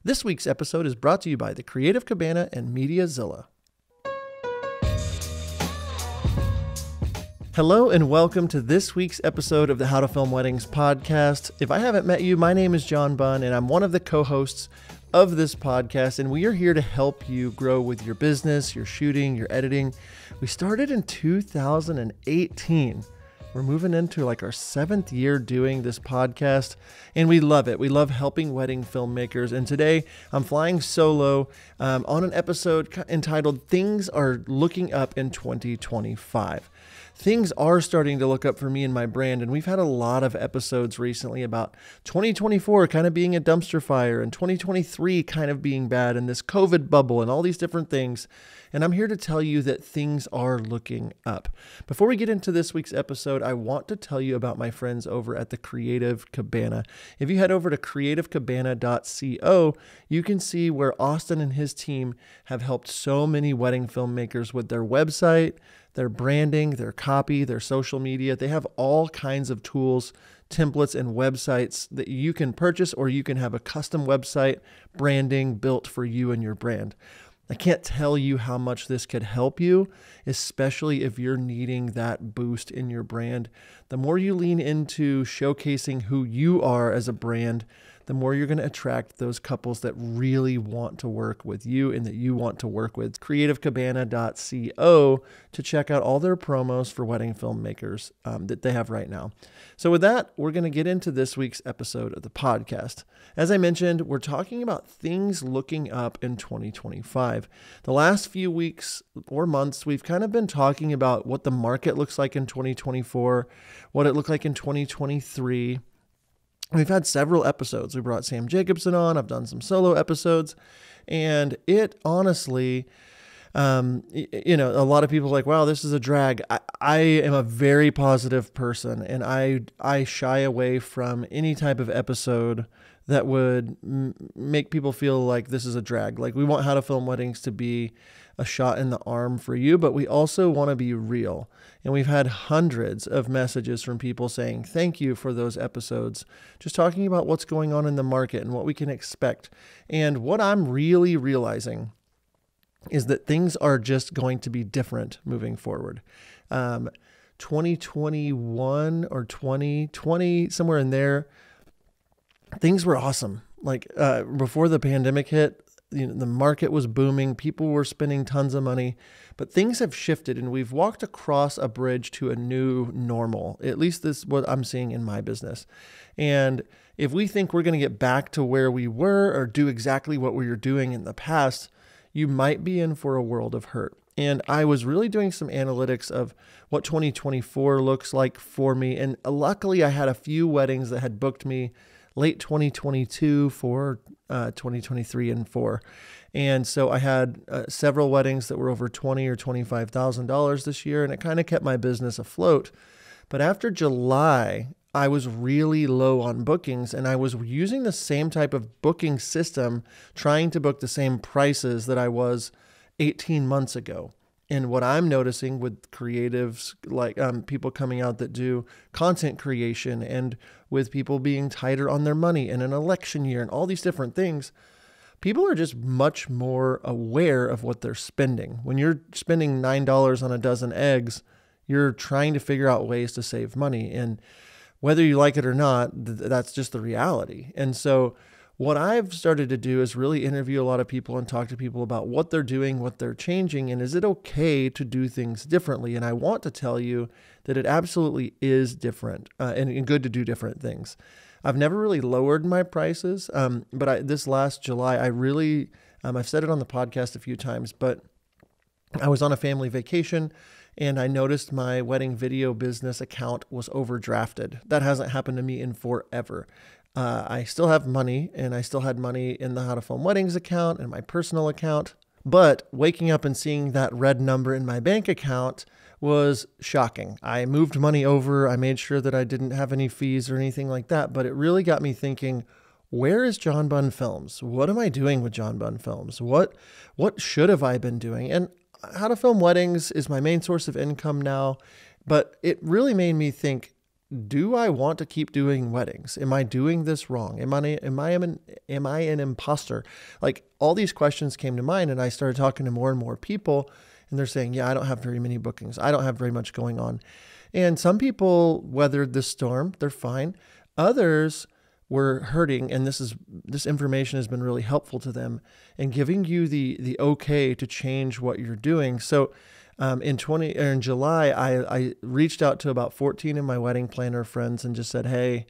This week's episode is brought to you by the Creative Cabana and MediaZilla. Hello and welcome to this week's episode of the How to Film Weddings podcast. If I haven't met you, my name is John Bunn and I'm one of the co-hosts of this podcast, and we are here to help you grow with your business, your shooting, your editing. We started in 2018. We're moving into like our 7th year doing this podcast, and we love it. We love helping wedding filmmakers. And today I'm flying solo on an episode entitled Things Are Looking Up in 2025. Things are starting to look up for me and my brand, and we've had a lot of episodes recently about 2024 kind of being a dumpster fire and 2023 kind of being bad and this COVID bubble and all these different things. And I'm here to tell you that things are looking up. Before we get into this week's episode, I want to tell you about my friends over at the Creative Cabana. If you head over to creativecabana.co, you can see where Austin and his team have helped so many wedding filmmakers with their website, their branding, their copy, their social media. They have all kinds of tools, templates, and websites that you can purchase, or you can have a custom website branding built for you and your brand. I can't tell you how much this could help you, especially if you're needing that boost in your brand. The more you lean into showcasing who you are as a brand, the more you're going to attract those couples that really want to work with you and that you want to work with. Creativecabana.co to check out all their promos for wedding filmmakers that they have right now. So with that, we're going to get into this week's episode of the podcast. As I mentioned, we're talking about things looking up in 2025. The last few weeks or months, we've kind of been talking about what the market looks like in 2024, what it looked like in 2023. We've had several episodes. We brought Sam Jacobson on. I've done some solo episodes. And it honestly, a lot of people are like, wow, this is a drag. I am a very positive person, and I shy away from any type of episode that would make people feel like this is a drag. Like, we want How to Film Weddings to be a shot in the arm for you, but we also want to be real. And we've had hundreds of messages from people saying thank you for those episodes, just talking about what's going on in the market and what we can expect. And what I'm really realizing is that things are just going to be different moving forward. 2021 or 2020, somewhere in there, things were awesome. Like before the pandemic hit, the market was booming. People were spending tons of money, but things have shifted, and we've walked across a bridge to a new normal. At least this is what I'm seeing in my business. And if we think we're going to get back to where we were or do exactly what we were doing in the past, you might be in for a world of hurt. And I was really doing some analytics of what 2024 looks like for me. And luckily, I had a few weddings that had booked me late 2022 for 2023 and 4. And so I had several weddings that were over $20,000 or $25,000 this year, and it kind of kept my business afloat. But after July, I was really low on bookings, and I was using the same type of booking system, trying to book the same prices that I was 18 months ago. And what I'm noticing with creatives, like people coming out that do content creation, and with people being tighter on their money in an election year and all these different things, people are just much more aware of what they're spending. When you're spending $9 on a dozen eggs, you're trying to figure out ways to save money. And whether you like it or not, that's just the reality. And so what I've started to do is really interview a lot of people and talk to people about what they're doing, what they're changing, and is it okay to do things differently? And I want to tell you that it absolutely is different and good to do different things. I've never really lowered my prices, but this last July, I really, I've said it on the podcast a few times, but I was on a family vacation and I noticed my wedding video business account was overdrafted. That hasn't happened to me in forever. I still have money, and I still had money in the How to Film Weddings account and my personal account, but waking up and seeing that red number in my bank account was shocking. I moved money over. I made sure that I didn't have any fees or anything like that, but it really got me thinking, where is John Bunn Films? What am I doing with John Bunn Films? What should have I been doing? And How to Film Weddings is my main source of income now, but it really made me think, do I want to keep doing weddings? Am I doing this wrong? Am I an imposter? Like, all these questions came to mind, and I started talking to more and more people, and they're saying, yeah, I don't have very many bookings. I don't have very much going on. And some people weathered the storm. They're fine. Others were hurting, and this information has been really helpful to them and giving you the okay to change what you're doing. So in July, I reached out to about 14 of my wedding planner friends and just said, hey,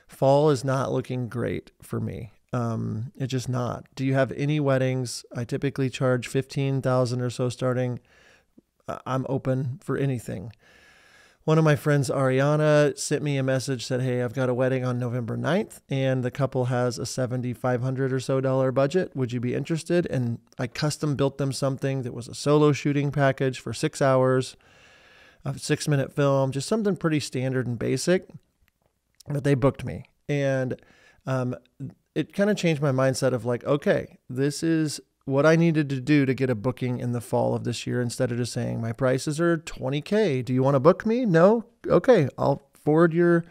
fall is not looking great for me. It's just not. Do you have any weddings? I typically charge $15,000 or so starting. I'm open for anything. One of my friends, Ariana, sent me a message, said, hey, I've got a wedding on November 9th, and the couple has a $7,500 or so budget. Would you be interested? And I custom built them something that was a solo shooting package for 6 hours, a 6-minute film, just something pretty standard and basic. But they booked me. And it kind of changed my mindset of like, okay, this is what I needed to do to get a booking in the fall of this year, instead of just saying my prices are $20K. Do you want to book me? No. Okay. I'll forward your,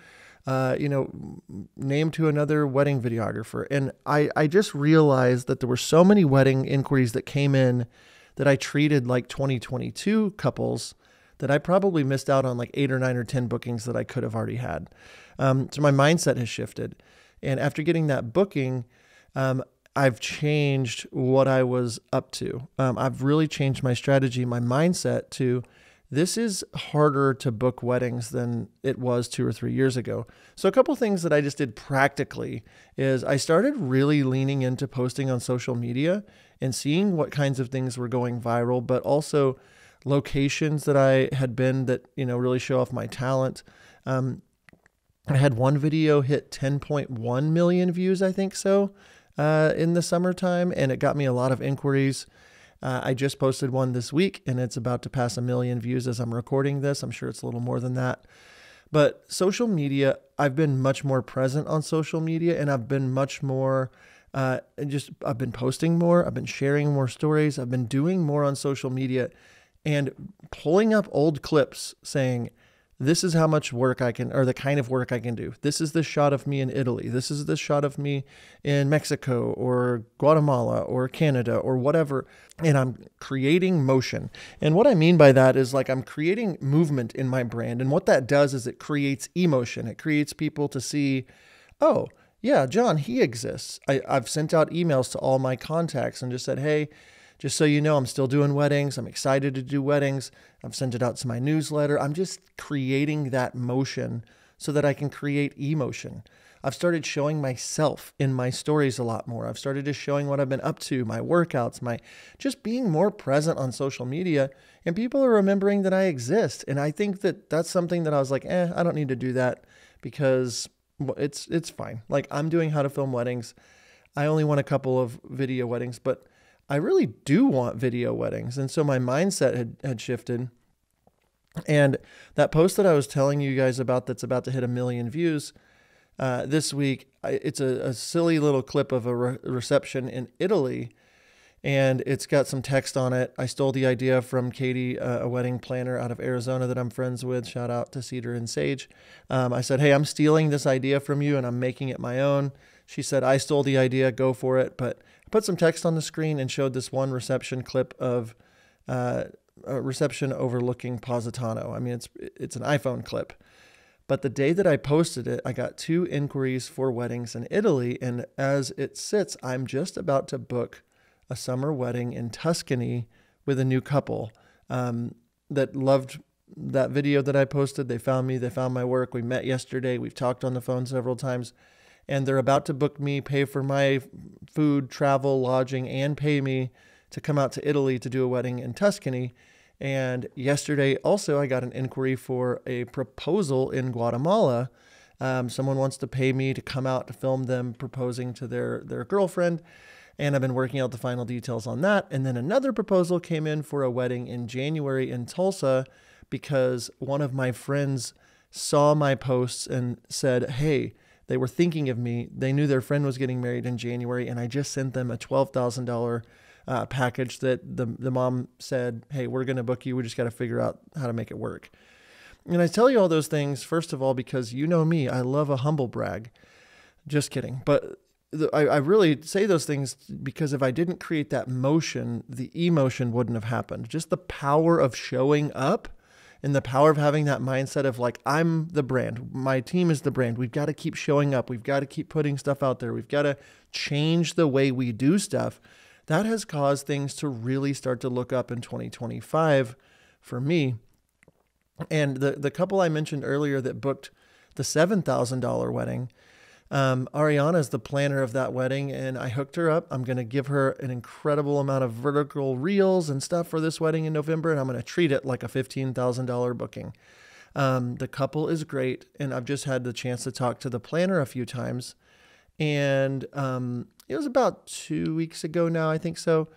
name to another wedding videographer. And I just realized that there were so many wedding inquiries that came in that I treated like 2022 couples that I probably missed out on like 8 or 9 or 10 bookings that I could have already had. So my mindset has shifted. And after getting that booking, I've changed what I was up to. I've really changed my strategy, my mindset to this is harder to book weddings than it was 2 or 3 years ago. So a couple of things that I just did practically is I started really leaning into posting on social media and seeing what kinds of things were going viral, but also locations that I had been that, really show off my talent. I had one video hit 10.1 million views, I think so. In the summertime, and it got me a lot of inquiries. I just posted one this week, and it's about to pass 1 million views as I'm recording this. I'm sure it's a little more than that. But social media, I've been much more present on social media, and I've been much more, I've been posting more. I've been sharing more stories. I've been doing more on social media and pulling up old clips saying, this is how much work I can, or the kind of work I can do. This is the shot of me in Italy. This is the shot of me in Mexico or Guatemala or Canada or whatever. And I'm creating motion. And what I mean by that is like I'm creating movement in my brand. And what that does is it creates emotion. It creates people to see, oh, yeah, John, he exists. I've sent out emails to all my contacts and just said, hey, just so you know, I'm still doing weddings. I'm excited to do weddings. I've sent it out to my newsletter. I'm just creating that motion so that I can create emotion. I've started showing myself in my stories a lot more. I've started just showing what I've been up to, my workouts, my just being more present on social media, and people are remembering that I exist. And I think that that's something that I was like, I don't need to do that because it's fine. Like I'm doing how to film weddings. I only want a couple of video weddings, but I really do want video weddings. And so my mindset had shifted. And that post that I was telling you guys about that's about to hit 1 million views this week, it's a silly little clip of a reception in Italy. And it's got some text on it. I stole the idea from Katie, a wedding planner out of Arizona that I'm friends with. Shout out to Cedar and Sage. I said, hey, I'm stealing this idea from you and I'm making it my own. She said, I stole the idea, go for it. But I put some text on the screen and showed this one reception clip of a reception overlooking Positano. I mean, it's an iPhone clip. But the day that I posted it, I got 2 inquiries for weddings in Italy. And as it sits, I'm just about to book a summer wedding in Tuscany with a new couple that loved that video that I posted. They found me, they found my work. We met yesterday. We've talked on the phone several times. And they're about to book me, pay for my food, travel, lodging, and pay me to come out to Italy to do a wedding in Tuscany. And yesterday also I got an inquiry for a proposal in Guatemala. Someone wants to pay me to come out to film them proposing to their girlfriend. And I've been working out the final details on that. And then another proposal came in for a wedding in January in Tulsa because one of my friends saw my posts and said, hey, they were thinking of me. They knew their friend was getting married in January, and I just sent them a $12,000 package that the mom said, hey, we're going to book you. We just got to figure out how to make it work. And I tell you all those things, first of all, because you know me, I love a humble brag. Just kidding. But I really say those things because if I didn't create that motion, the emotion wouldn't have happened. Just the power of showing up and the power of having that mindset of like, I'm the brand. My team is the brand. We've got to keep showing up. We've got to keep putting stuff out there. We've got to change the way we do stuff. That has caused things to really start to look up in 2025 for me. And the couple I mentioned earlier that booked the $7,000 wedding, Ariana is the planner of that wedding, and I hooked her up. I'm going to give her an incredible amount of vertical reels and stuff for this wedding in November, and I'm going to treat it like a $15,000 booking. The couple is great, and I've just had the chance to talk to the planner a few times, and it was about 2 weeks ago now, I think so.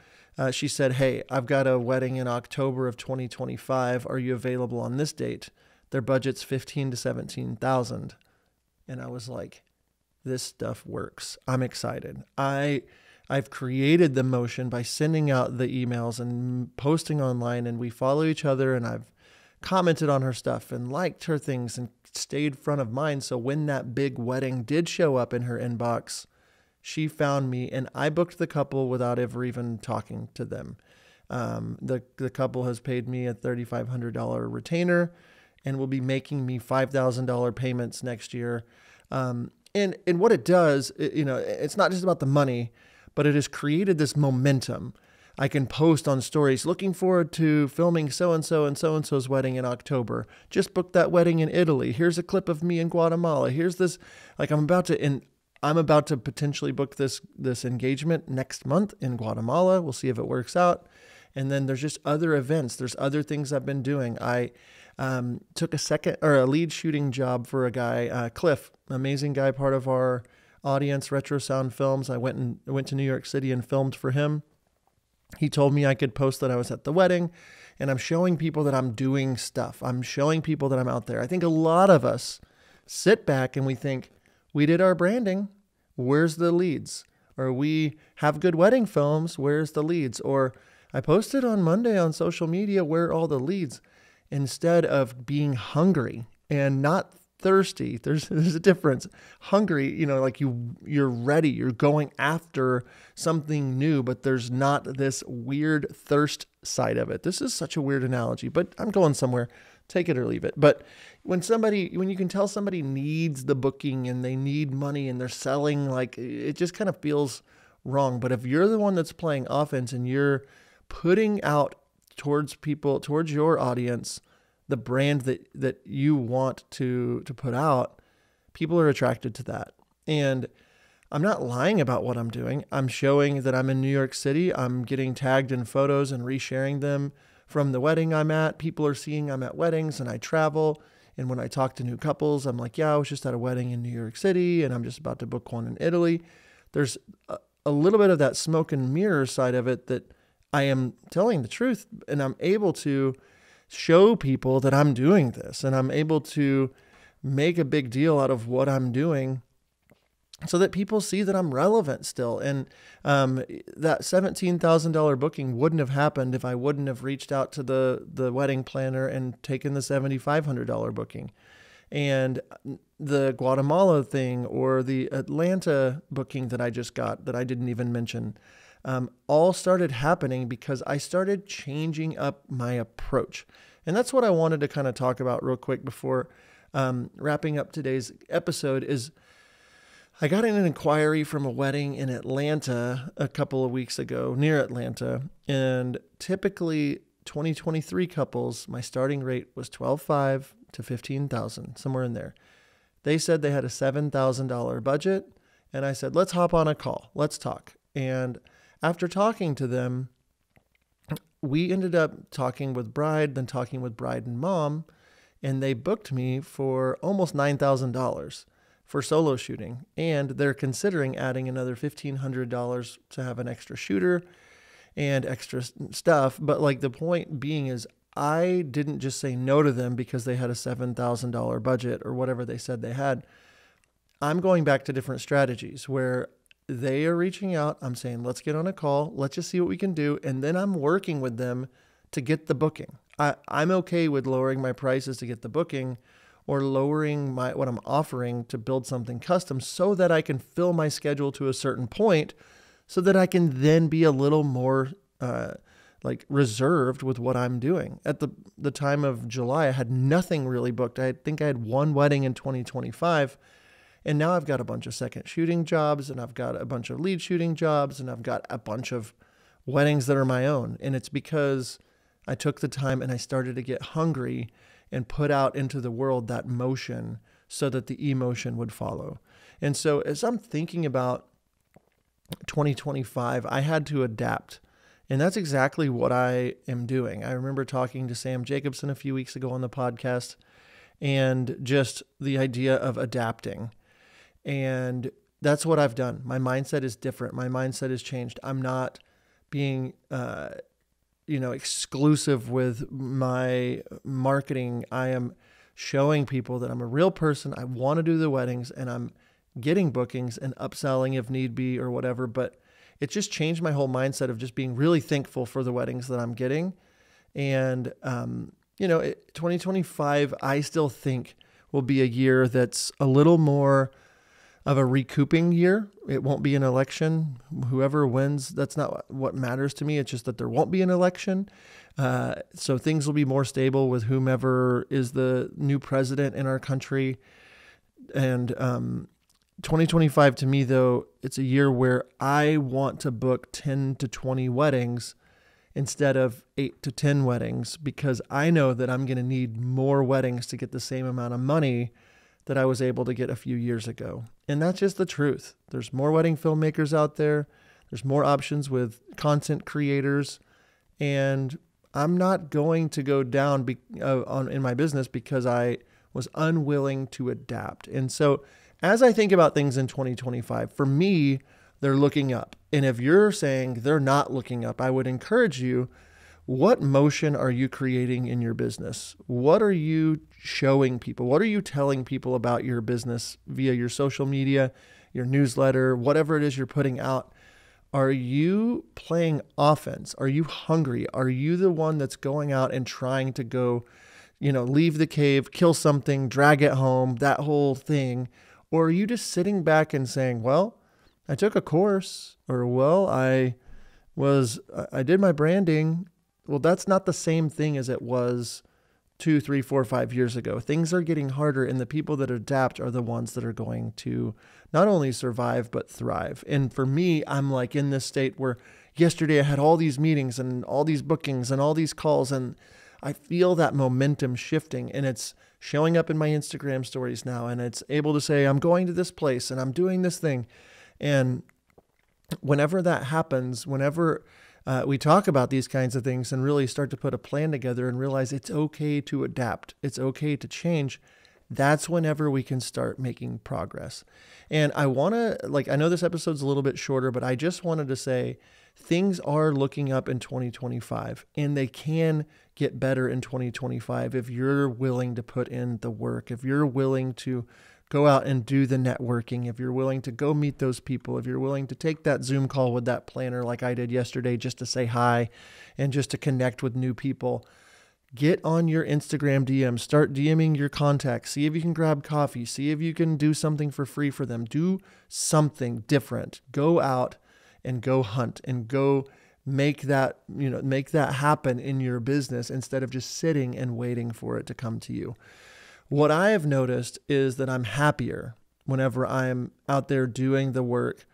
She said, hey, I've got a wedding in October of 2025. Are you available on this date? Their budget's $15,000 to $17,000. And I was like, this stuff works. I'm excited. I've created the motion by sending out the emails and posting online, and we follow each other, and I've commented on her stuff and liked her things and stayed front of mind. So when that big wedding did show up in her inbox, she found me, and I booked the couple without ever even talking to them. The couple has paid me a $3,500 retainer and will be making me $5,000 payments next year. And what it does, it's not just about the money, but it has created this momentum. I can post on stories, looking forward to filming so-and-so and so-and-so's wedding in October. Just booked that wedding in Italy. Here's a clip of me in Guatemala. Here's this, like I'm about to potentially book this engagement next month in Guatemala. We'll see if it works out. And then there's just other events. There's other things I've been doing. I took a lead shooting job for a guy, Cliff, amazing guy, part of our audience, Retro Sound Films. I went to New York City and filmed for him. He told me I could post that I was at the wedding, and I'm showing people that I'm doing stuff. I'm showing people that I'm out there. I think a lot of us sit back and we think, we did our branding. Where's the leads? Or we have good wedding films. Where's the leads? Or I posted on Monday on social media. Where are all the leads? Instead of being hungry and not thirsty, there's a difference. Hungry, like you're ready. You're going after something new, but there's not this weird thirst side of it. This is such a weird analogy, but I'm going somewhere. Take it or leave it. But when you can tell somebody needs the booking and they need money and they're selling, like it just kind of feels wrong. But if you're the one that's playing offense and you're putting out towards your audience, the brand that you want to put out, people are attracted to that. And I'm not lying about what I'm doing. I'm showing that I'm in New York City. I'm getting tagged in photos and resharing them from the wedding I'm at. People are seeing I'm at weddings and I travel. And when I talk to new couples, I'm like, yeah, I was just at a wedding in New York City and I'm just about to book one in Italy. There's a little bit of that smoke and mirror side of it that I am telling the truth, and I'm able to show people that I'm doing this, and I'm able to make a big deal out of what I'm doing so that people see that I'm relevant still. And that $17,000 booking wouldn't have happened if I wouldn't have reached out to the wedding planner and taken the $7,500 booking. And the Guatemala thing or the Atlanta booking that I just got that I didn't even mention, all started happening because I started changing up my approach. And that's what I wanted to kind of talk about real quick before wrapping up today's episode is I got an inquiry from a wedding in Atlanta a couple of weeks ago, near Atlanta. And typically 2023 couples, my starting rate was $12,500 to $15,000, somewhere in there. They said they had a $7,000 budget. And I said, let's hop on a call. Let's talk. And after talking to them, we ended up talking with bride, then talking with bride and mom, and they booked me for almost $9,000 for solo shooting. And they're considering adding another $1,500 to have an extra shooter and extra stuff. But like the point being is I didn't just say no to them because they had a $7,000 budget or whatever they said they had. I'm going back to different strategies where they are reaching out. I'm saying, let's get on a call. Let's just see what we can do. And then I'm working with them to get the booking. I'm okay with lowering my prices to get the booking, or lowering what I'm offering to build something custom so that I can fill my schedule to a certain point so that I can then be a little more like reserved with what I'm doing. At the time of July, I had nothing really booked. I think I had one wedding in 2025, and now I've got a bunch of second shooting jobs, and I've got a bunch of lead shooting jobs, and I've got a bunch of weddings that are my own. And it's because I took the time and I started to get hungry and put out into the world that motion so that the emotion would follow. And so as I'm thinking about 2025, I had to adapt. And that's exactly what I am doing. I remember talking to Sam Jacobson a few weeks ago on the podcast, and just the idea of adapting. And that's what I've done. My mindset is different. My mindset has changed. I'm not being exclusive with my marketing. I am showing people that I'm a real person. I want to do the weddings, and I'm getting bookings and upselling if need be or whatever. But it just changed my whole mindset of just being really thankful for the weddings that I'm getting. And, 2025, I still think will be a year that's a little more of a recouping year. It won't be an election. Whoever wins, that's not what matters to me. It's just that there won't be an election. So things will be more stable with whomever is the new president in our country. And 2025 to me, though, it's a year where I want to book 10 to 20 weddings instead of 8 to 10 weddings, because I know that I'm going to need more weddings to get the same amount of money that I was able to get a few years ago. And that's just the truth. There's more wedding filmmakers out there. There's more options with content creators. And I'm not going to go down in my business because I was unwilling to adapt. And so as I think about things in 2025, for me, they're looking up. And if you're saying they're not looking up, I would encourage you, what motion are you creating in your business? What are you showing people? What are you telling people about your business via your social media, your newsletter, whatever it is you're putting out? Are you playing offense? Are you hungry? Are you the one that's going out and trying to go, leave the cave, kill something, drag it home, that whole thing? Or are you just sitting back and saying, well, I took a course, or well, I did my branding. Well, that's not the same thing as it was 2, 3, 4, 5 years ago. Things are getting harder, and the people that adapt are the ones that are going to not only survive, but thrive. And for me, I'm like in this state where yesterday I had all these meetings and all these bookings and all these calls, and I feel that momentum shifting, and it's showing up in my Instagram stories now, and it's able to say, I'm going to this place and I'm doing this thing. And whenever that happens, whenever we talk about these kinds of things and really start to put a plan together and realize it's okay to adapt, it's okay to change, that's whenever we can start making progress. And I want to, I know this episode's a little bit shorter, but I just wanted to say things are looking up in 2025, and they can get better in 2025 if you're willing to put in the work, if you're willing to go out and do the networking, if you're willing to go meet those people, if you're willing to take that Zoom call with that planner like I did yesterday just to say hi and just to connect with new people. Get on your Instagram DM, start DMing your contacts, see if you can grab coffee, see if you can do something for free for them, do something different, go out and go hunt and go make that happen in your business instead of just sitting and waiting for it to come to you. What I have noticed is that I'm happier whenever I'm out there doing the work,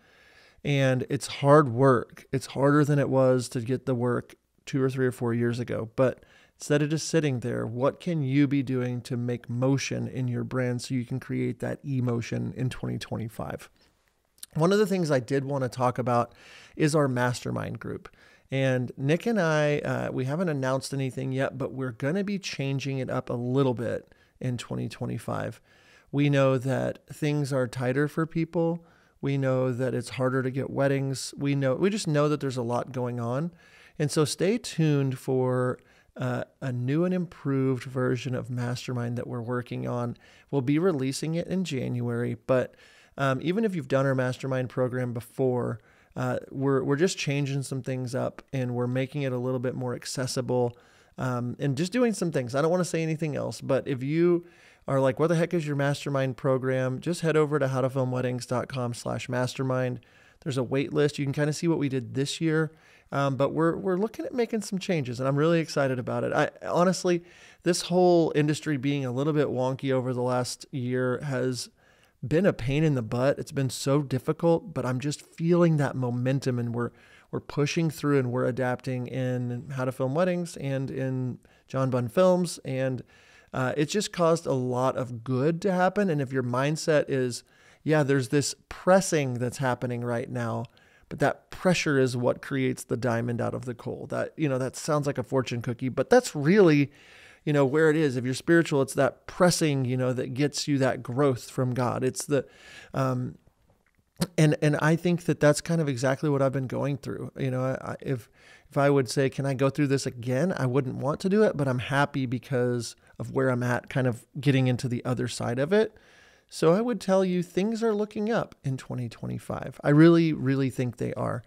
and it's hard work. It's harder than it was to get the work 2 or 3 or 4 years ago. But instead of just sitting there, what can you be doing to make motion in your brand so you can create that emotion in 2025? One of the things I did want to talk about is our mastermind group. And Nick and I, we haven't announced anything yet, but we're going to be changing it up a little bit in 2025. We know that things are tighter for people. We know that it's harder to get weddings. We just know that there's a lot going on. And so stay tuned for a new and improved version of Mastermind that we're working on. We'll be releasing it in January, but even if you've done our Mastermind program before, we're just changing some things up, and we're making it a little bit more accessible. and just doing some things. I don't want to say anything else, but if you are like, what the heck is your mastermind program? Just head over to howtofilmweddings.com/mastermind. There's a wait list. You can kind of see what we did this year. But we're looking at making some changes, and I'm really excited about it. Honestly, this whole industry being a little bit wonky over the last year has been a pain in the butt. It's been so difficult, but I'm just feeling that momentum, and we're pushing through, and we're adapting in How to Film Weddings and in John Bunn Films, and it's just caused a lot of good to happen. And if your mindset is, yeah, there's this pressing that's happening right now, but that pressure is what creates the diamond out of the coal. That, that sounds like a fortune cookie, but that's really, where it is. If you're spiritual, it's that pressing, that gets you that growth from God. It's the, and I think that that's kind of exactly what I've been going through. If I would say, can I go through this again? I wouldn't want to do it, but I'm happy because of where I'm at, kind of getting into the other side of it. So I would tell you things are looking up in 2025. I really, really think they are.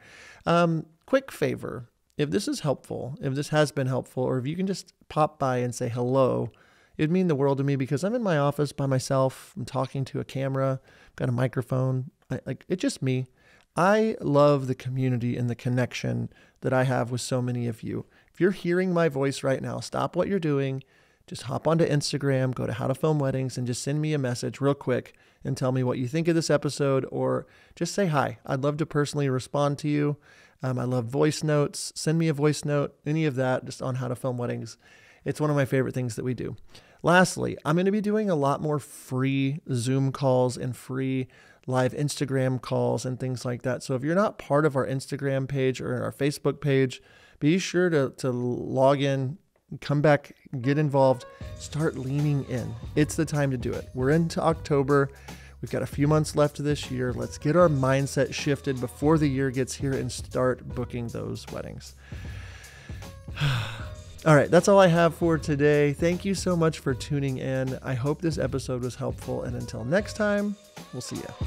Quick favor, if this is helpful, if this has been helpful, or if you can just pop by and say hello, it'd mean the world to me, because I'm in my office by myself. I'm talking to a camera, got a microphone. It's just me. I love the community and the connection that I have with so many of you. If you're hearing my voice right now, stop what you're doing. Just hop onto Instagram, go to How to Film Weddings, and just send me a message real quick and tell me what you think of this episode, or just say hi. I'd love to personally respond to you. I love voice notes. Send me a voice note, any of that, just on How to Film Weddings. It's one of my favorite things that we do. Lastly, I'm going to be doing a lot more free Zoom calls and free live Instagram calls and things like that. So if you're not part of our Instagram page or our Facebook page, be sure to log in, come back, get involved, start leaning in. It's the time to do it. We're into October. We've got a few months left this year. Let's get our mindset shifted before the year gets here and start booking those weddings. All right, that's all I have for today. Thank you so much for tuning in. I hope this episode was helpful, and until next time, we'll see you.